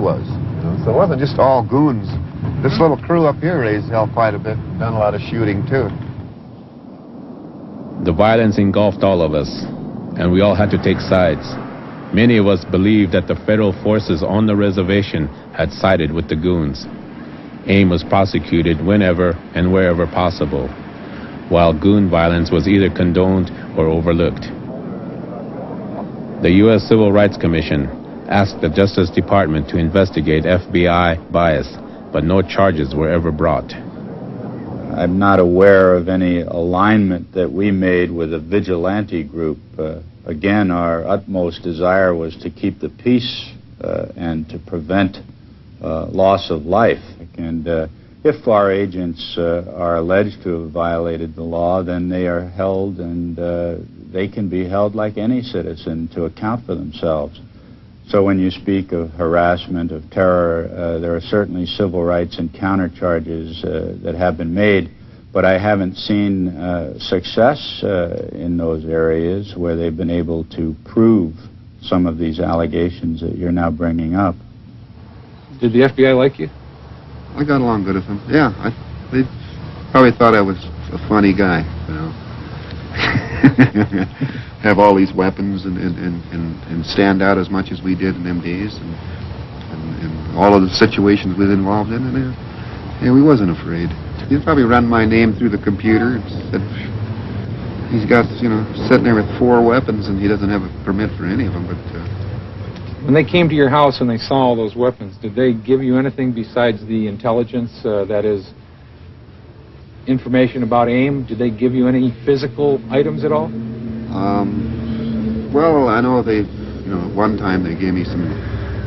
was. So it wasn't just all goons. This little crew up here raised hell quite a bit, done a lot of shooting too. The violence engulfed all of us, and we all had to take sides. Many of us believed that the federal forces on the reservation had sided with the goons. AIM was prosecuted whenever and wherever possible, while goon violence was either condoned or overlooked. The U.S. Civil Rights Commission asked the Justice Department to investigate FBI bias, but no charges were ever brought. I'm not aware of any alignment that we made with a vigilante group. Again, our utmost desire was to keep the peace and to prevent loss of life. And if our agents are alleged to have violated the law, then they are held, and they can be held like any citizen to account for themselves. So when you speak of harassment, of terror, there are certainly civil rights and countercharges that have been made, but I haven't seen success in those areas where they've been able to prove some of these allegations that you're now bringing up. Did the FBI like you? I got along good with them. Yeah, they probably thought I was a funny guy, you know. Have all these weapons and stand out as much as we did in them days, and all of the situations we was involved in, and yeah, we wasn't afraid. He'd probably run my name through the computer and said he's got, you know, sitting there with 4 weapons and he doesn't have a permit for any of them, but... When they came to your house and they saw all those weapons, did they give you anything besides the intelligence, that is, information about AIM? Did they give you any physical items at all? Well, I know they, you know, one time they gave me some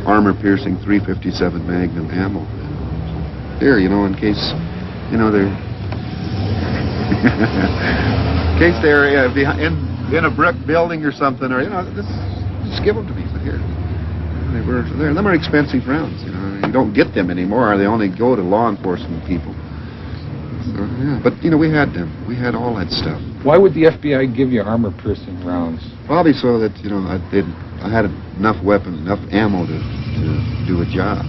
armor-piercing .357 Magnum ammo. Here, you know, in case, you know, they're... in case they're in a brick building or something, or, you know, just give them to me, but here. Them are expensive rounds, you know. You don't get them anymore. They only go to law enforcement people. So, yeah. But, you know, we had them. We had all that stuff. Why would the FBI give you armor-piercing rounds? Probably so that, you know, I had enough weapons, enough ammo to do a job.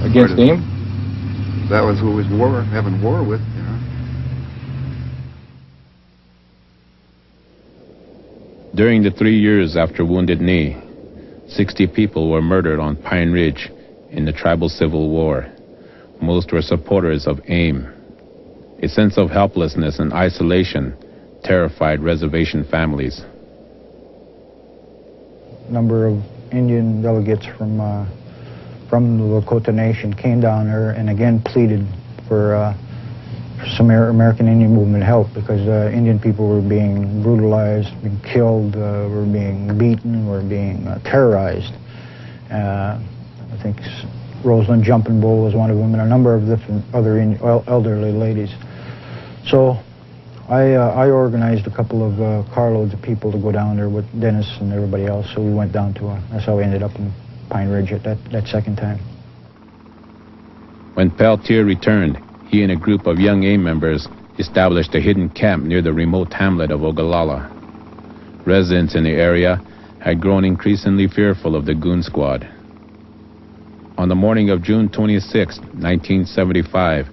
Against AIM? That was who was having war with, you know. During the 3 years after Wounded Knee, 60 people were murdered on Pine Ridge in the tribal civil war. Most were supporters of AIM. A sense of helplessness and isolation terrified reservation families. A number of Indian delegates from the Lakota Nation came down there and again pleaded for some American Indian movement help, because Indian people were being brutalized, being killed, were being beaten, were being terrorized. I think Rosalind Jumping Bull was one of them, and a number of different other elderly ladies. So I organized a couple of carloads of people to go down there with Dennis and everybody else, so we went down to, that's how we ended up in Pine Ridge at that second time. When Peltier returned, he and a group of young AIM members established a hidden camp near the remote hamlet of Ogallala. Residents in the area had grown increasingly fearful of the Goon Squad. On the morning of June 26, 1975,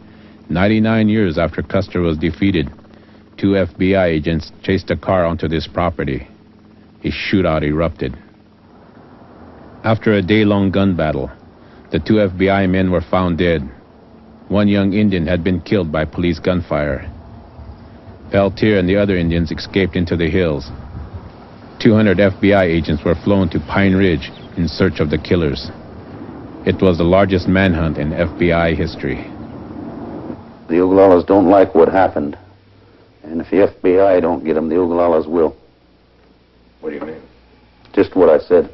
99 years after Custer was defeated, 2 FBI agents chased a car onto this property. A shootout erupted. After a day-long gun battle, the 2 FBI men were found dead. One young Indian had been killed by police gunfire. Peltier and the other Indians escaped into the hills. 200 FBI agents were flown to Pine Ridge in search of the killers. It was the largest manhunt in FBI history. The Ogalallas don't like what happened. And if the FBI don't get them, the Ogalallas will. What do you mean? Just what I said.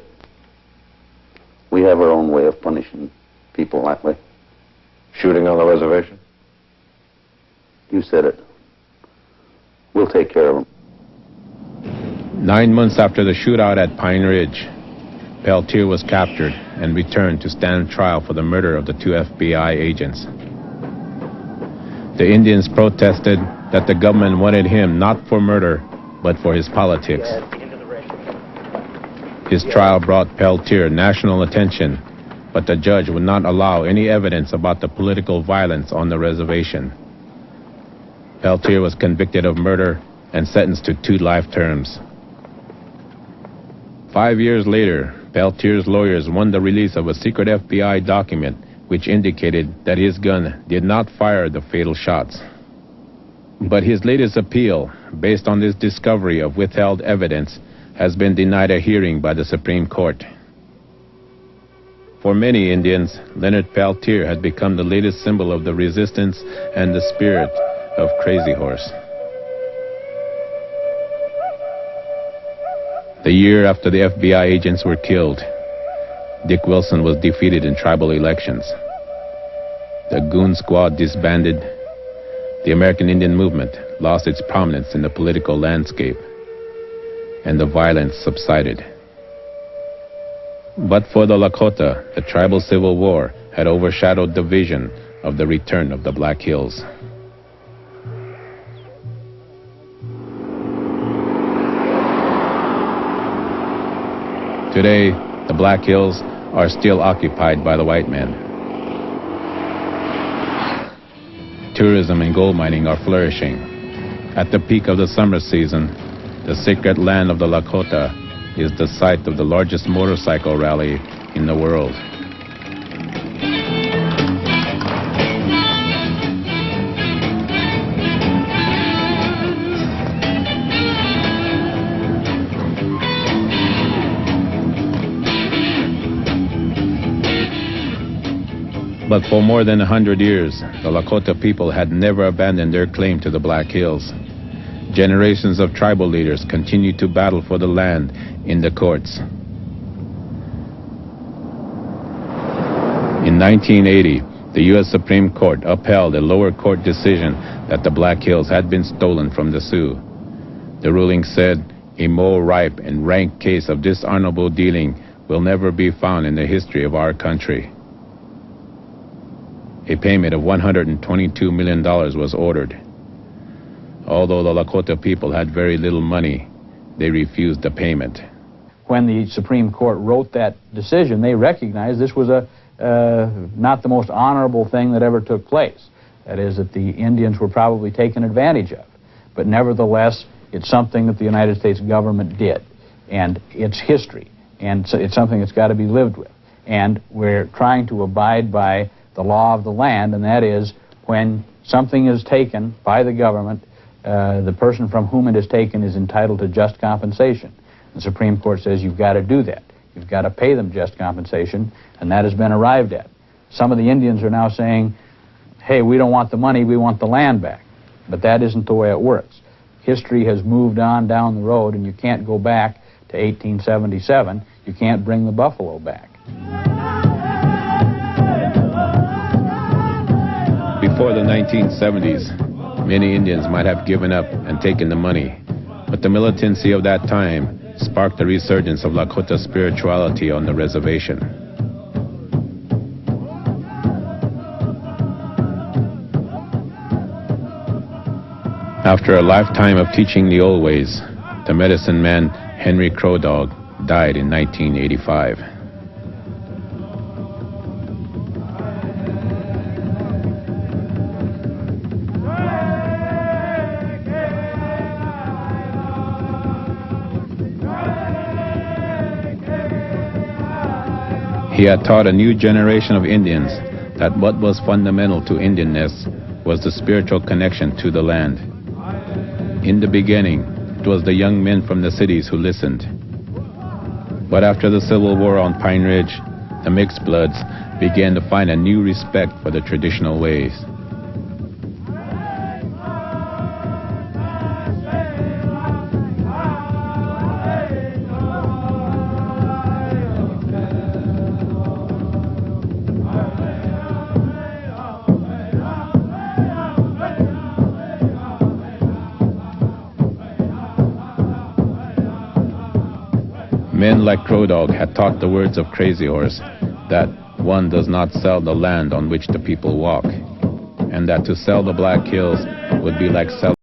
We have our own way of punishing people that way. Shooting on the reservation? You said it. We'll take care of them. 9 months after the shootout at Pine Ridge, Peltier was captured and returned to stand trial for the murder of the 2 FBI agents. The Indians protested that the government wanted him not for murder, but for his politics. His trial brought Peltier national attention but the judge would not allow any evidence about the political violence on the reservation. Peltier was convicted of murder and sentenced to 2 life terms. 5 years later, Peltier's lawyers won the release of a secret FBI document which indicated that his gun did not fire the fatal shots. But his latest appeal, based on this discovery of withheld evidence, has been denied a hearing by the Supreme Court. For many Indians, Leonard Peltier had become the latest symbol of the resistance and the spirit of Crazy Horse. The year after the FBI agents were killed, Dick Wilson was defeated in tribal elections. The Goon Squad disbanded. The American Indian movement lost its prominence in the political landscape, and the violence subsided. But for the Lakota, the tribal civil war had overshadowed the vision of the return of the Black Hills. Today, the Black Hills are still occupied by the white men. Tourism and gold mining are flourishing. At the peak of the summer season, the sacred land of the Lakota is the site of the largest motorcycle rally in the world. But for more than 100 years, the Lakota people had never abandoned their claim to the Black Hills. Generations of tribal leaders continued to battle for the land in the courts. In 1980, the U.S. Supreme Court upheld a lower court decision that the Black Hills had been stolen from the Sioux. The ruling said, "A more ripe and rank case of dishonorable dealing will never be found in the history of our country." A payment of $122 million was ordered. Although the Lakota people had very little money, they refused the payment. When the Supreme Court wrote that decision, they recognized this was not the most honorable thing that ever took place. That is, that the Indians were probably taken advantage of. But nevertheless, it's something that the United States government did, and it's history, and so it's something that's got to be lived with. And we're trying to abide by the law of the land, and that is, when something is taken by the government, the person from whom it is taken is entitled to just compensation. The Supreme Court says you've got to do that. You've got to pay them just compensation, and that has been arrived at. Some of the Indians are now saying, hey, we don't want the money, we want the land back. But that isn't the way it works. History has moved on down the road, and you can't go back to 1877. You can't bring the buffalo back. Before the 1970s, many Indians might have given up and taken the money, but the militancy of that time sparked the resurgence of Lakota spirituality on the reservation. After a lifetime of teaching the old ways, the medicine man Henry Crow Dog died in 1985. He had taught a new generation of Indians that what was fundamental to Indianness was the spiritual connection to the land. In the beginning, it was the young men from the cities who listened. But after the Civil War on Pine Ridge, the mixed bloods began to find a new respect for the traditional ways. Men like Crow Dog had taught the words of Crazy Horse that one does not sell the land on which the people walk, and that to sell the Black Hills would be like selling